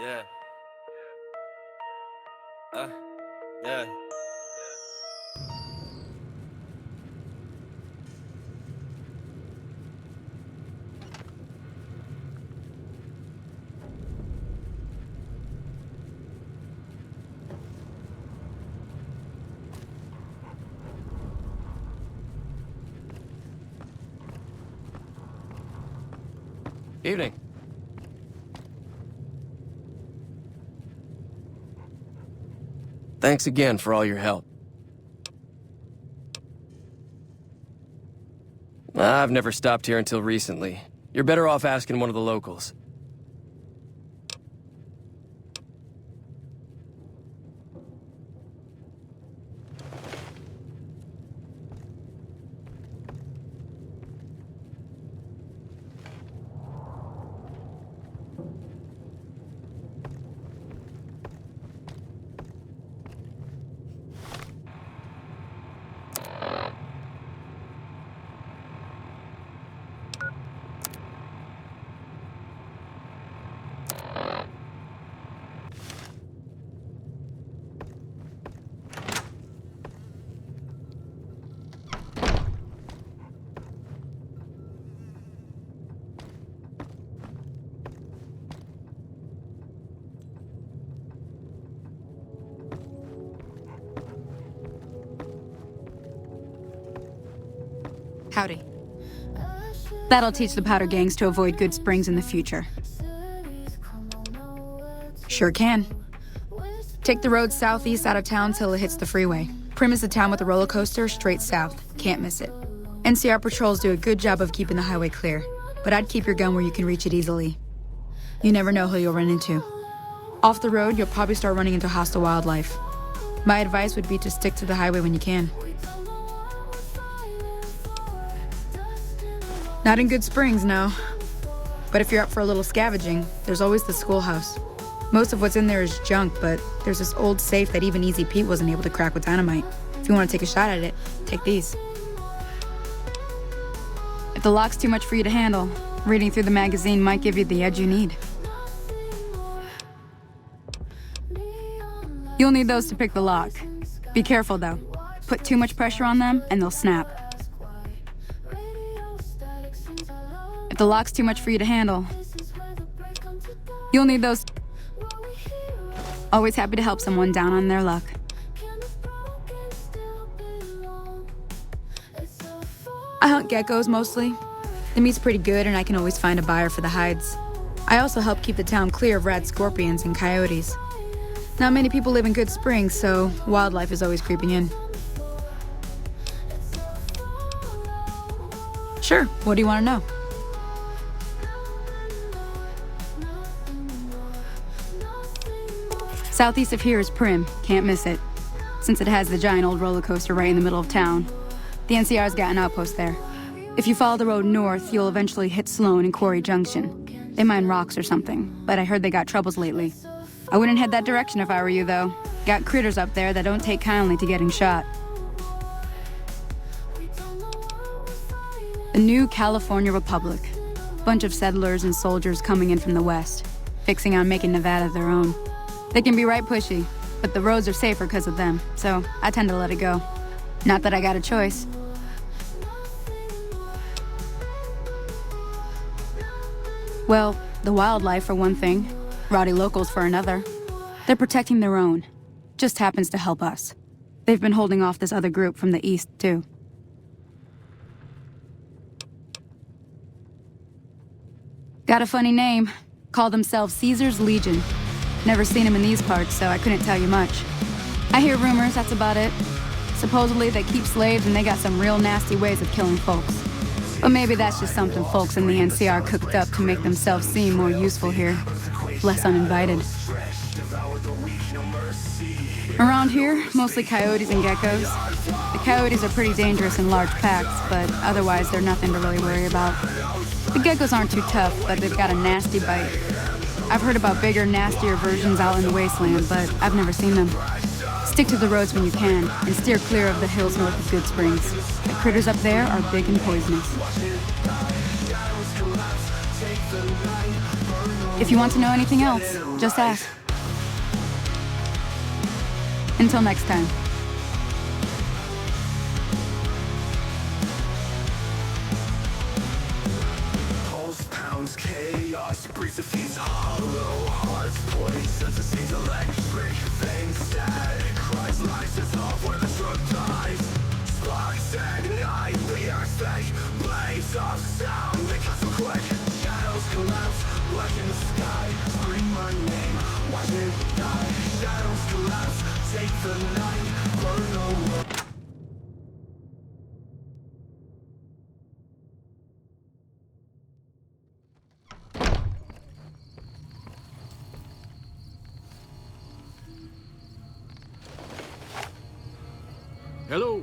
Yeah. Uh, yeah. Evening. Thanks again for all your help. I've never stopped here until recently. You're better off asking one of the locals. Howdy. That'll teach the powder gangs to avoid Good Springs in the future. Sure can. Take the road southeast out of town till it hits the freeway. Prim is the town with a roller coaster straight south. Can't miss it. NCR patrols do a good job of keeping the highway clear, but I'd keep your gun where you can reach it easily. You never know who you'll run into. Off the road, you'll probably start running into hostile wildlife. My advice would be to stick to the highway when you can. Not in Good Springs, no. But if you're up for a little scavenging, there's always the schoolhouse. Most of what's in there is junk, but there's this old safe that even Easy Pete wasn't able to crack with dynamite. If you want to take a shot at it, take these. If the lock's too much for you to handle, reading through the magazine might give you the edge you need. You'll need those to pick the lock. Be careful, though. Put too much pressure on them, and they'll snap. If the lock's too much for you to handle, you'll need those. Always happy to help someone down on their luck. I hunt geckos mostly. The meat's pretty good and I can always find a buyer for the hides. I also help keep the town clear of rad scorpions and coyotes. Not many people live in Good Springs, so wildlife is always creeping in. Sure, what do you want to know? Southeast of here is Prim, can't miss it. Since it has the giant old roller coaster right in the middle of town. The NCR's got an outpost there. If you follow the road north, you'll eventually hit Sloan and Quarry Junction. They mine rocks or something, but I heard they got troubles lately. I wouldn't head that direction if I were you, though. Got critters up there that don't take kindly to getting shot. The new California Republic. Bunch of settlers and soldiers coming in from the west, fixing on making Nevada their own. They can be right pushy, but the roads are safer because of them, so I tend to let it go. Not that I got a choice. Well, the wildlife for one thing, rowdy locals for another. They're protecting their own. Just happens to help us. They've been holding off this other group from the east, too. Got a funny name. Call themselves Caesar's Legion. Never seen them in these parts, so I couldn't tell you much. I hear rumors, that's about it. Supposedly they keep slaves and they got some real nasty ways of killing folks. But maybe that's just something folks in the NCR cooked up to make themselves seem more useful here. Less uninvited. Around here, mostly coyotes and geckos. The coyotes are pretty dangerous in large packs, but otherwise they're nothing to really worry about. The geckos aren't too tough, but they've got a nasty bite. I've heard about bigger, nastier versions out in the wasteland, but I've never seen them. Stick to the roads when you can, and steer clear of the hills north of Good Springs. The critters up there are big and poisonous. If you want to know anything else, just ask. Until next time. Pulse pounds, chaos breathes a feast hollow hearts, poison to seize electric veins, static cries, license off where the truck dies. Sparks ignite the earth's fake, blaze of sound, they cut so quick. Shadows collapse, black in the sky, scream my name, watch it die. Shadows collapse, take the night, burn away. Hello.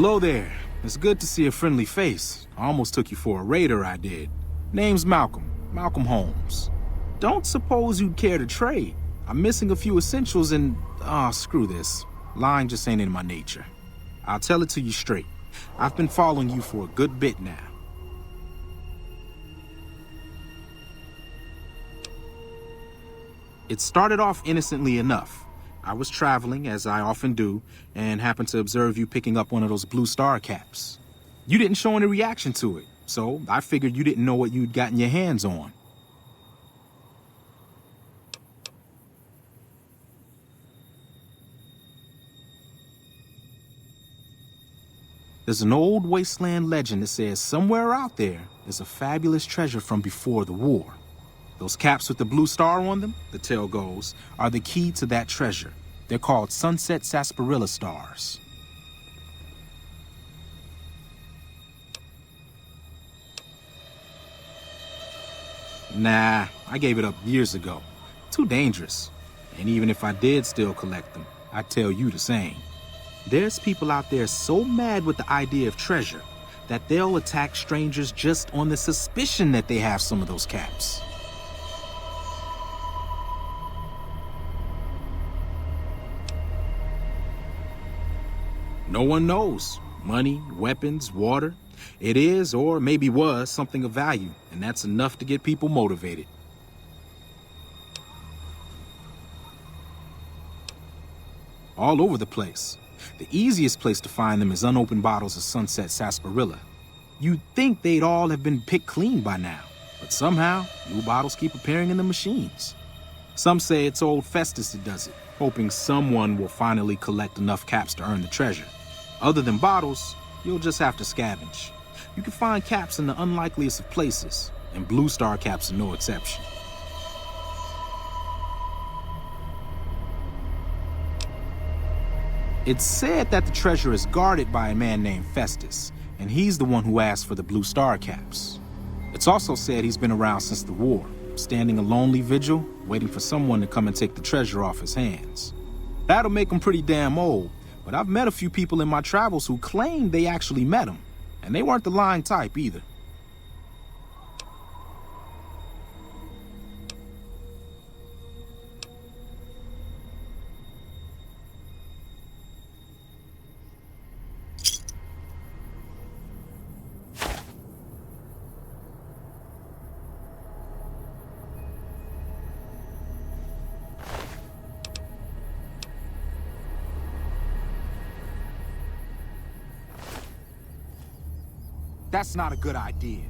Hello there. It's good to see a friendly face. I almost took you for a raider, I did. Name's Malcolm. Malcolm Holmes. Don't suppose you'd care to trade. I'm missing a few essentials and... screw this. Lying just ain't in my nature. I'll tell it to you straight. I've been following you for a good bit now. It started off innocently enough. I was traveling, as I often do, and happened to observe you picking up one of those blue star caps. You didn't show any reaction to it, so I figured you didn't know what you'd gotten your hands on. There's an old wasteland legend that says somewhere out there is a fabulous treasure from before the war. Those caps with the blue star on them, the tale goes, are the key to that treasure. They're called sunset sarsaparilla stars. Nah, I gave it up years ago. Too dangerous. And even if I did still collect them, I'd tell you the same. There's people out there so mad with the idea of treasure that they'll attack strangers just on the suspicion that they have some of those caps. No one knows. Money, weapons, water. It is, or maybe was, something of value, and that's enough to get people motivated. All over the place. The easiest place to find them is unopened bottles of sunset sarsaparilla. You'd think they'd all have been picked clean by now, but somehow, new bottles keep appearing in the machines. Some say it's old Festus that does it, hoping someone will finally collect enough caps to earn the treasure. Other than bottles, you'll just have to scavenge. You can find caps in the unlikeliest of places, and blue star caps are no exception. It's said that the treasure is guarded by a man named Festus, and he's the one who asked for the blue star caps. It's also said he's been around since the war, standing a lonely vigil, waiting for someone to come and take the treasure off his hands. That'll make him pretty damn old, but I've met a few people in my travels who claim they actually met him, and they weren't the lying type either. That's not a good idea.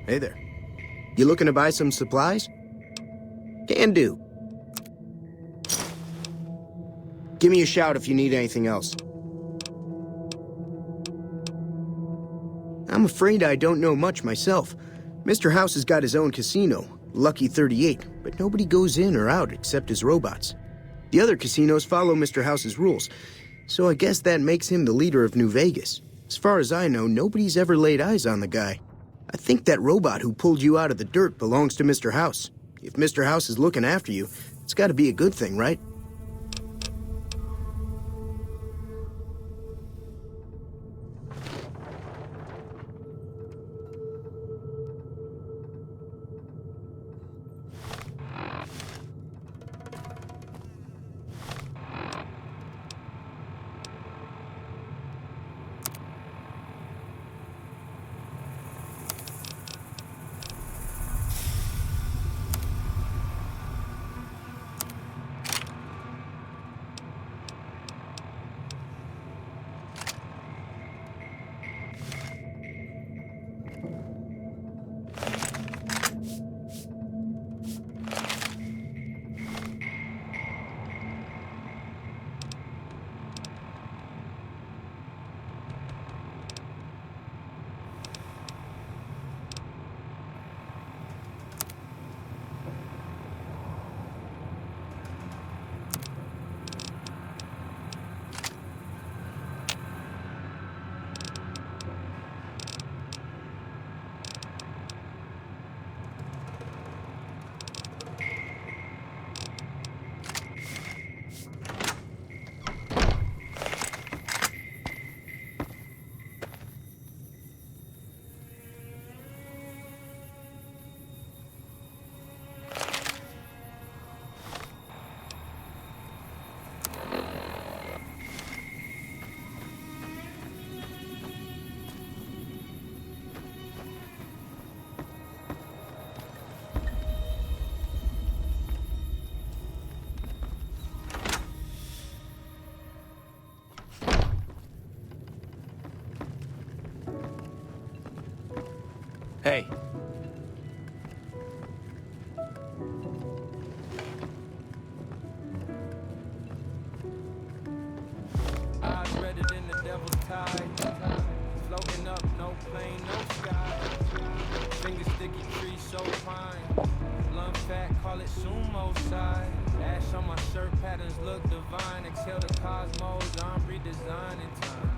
Hey there. You looking to buy some supplies? Can do. Give me a shout if you need anything else. I'm afraid I don't know much myself. Mr. House has got his own casino, Lucky 38, but nobody goes in or out except his robots. The other casinos follow Mr. House's rules, so I guess that makes him the leader of New Vegas. As far as I know, nobody's ever laid eyes on the guy. I think that robot who pulled you out of the dirt belongs to Mr. House. If Mr. House is looking after you, it's got to be a good thing, right? Hey. Eyes redder than the devil's tide. Floating up, no plane, no sky. Finger sticky tree, so fine. Blunt fat, call it sumo side. Ash on my shirt patterns look divine. Exhale the cosmos, I'm redesigning time.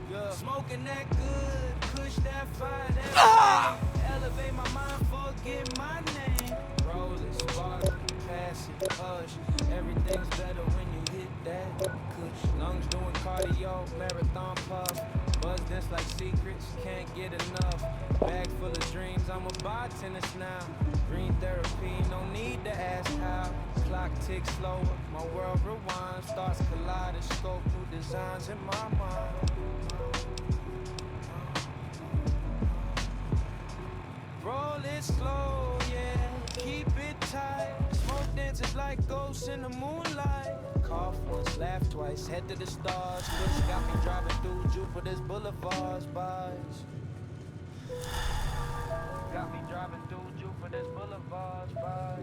Yeah. Smoking that good, push that fire, that elevate my mind, forget my name. Roll it, spark, pass it, hush. Everything's better when you hit that kush. Lungs doing cardio, marathon puff. Buzz dance like secrets, can't get enough. Bag full of dreams, I'm a botanist now. Green therapy, no need to ask how. Clock ticks slower, my world rewinds. Thoughts kaleidoscope, new designs in my mind. Roll it slow, yeah, keep it tight. Smoke dances like ghosts in the moonlight. Cough once, laugh twice, head to the stars. Push got me driving through Jupiter's boulevards, buys. Got me driving through Jupiter's boulevards, buys.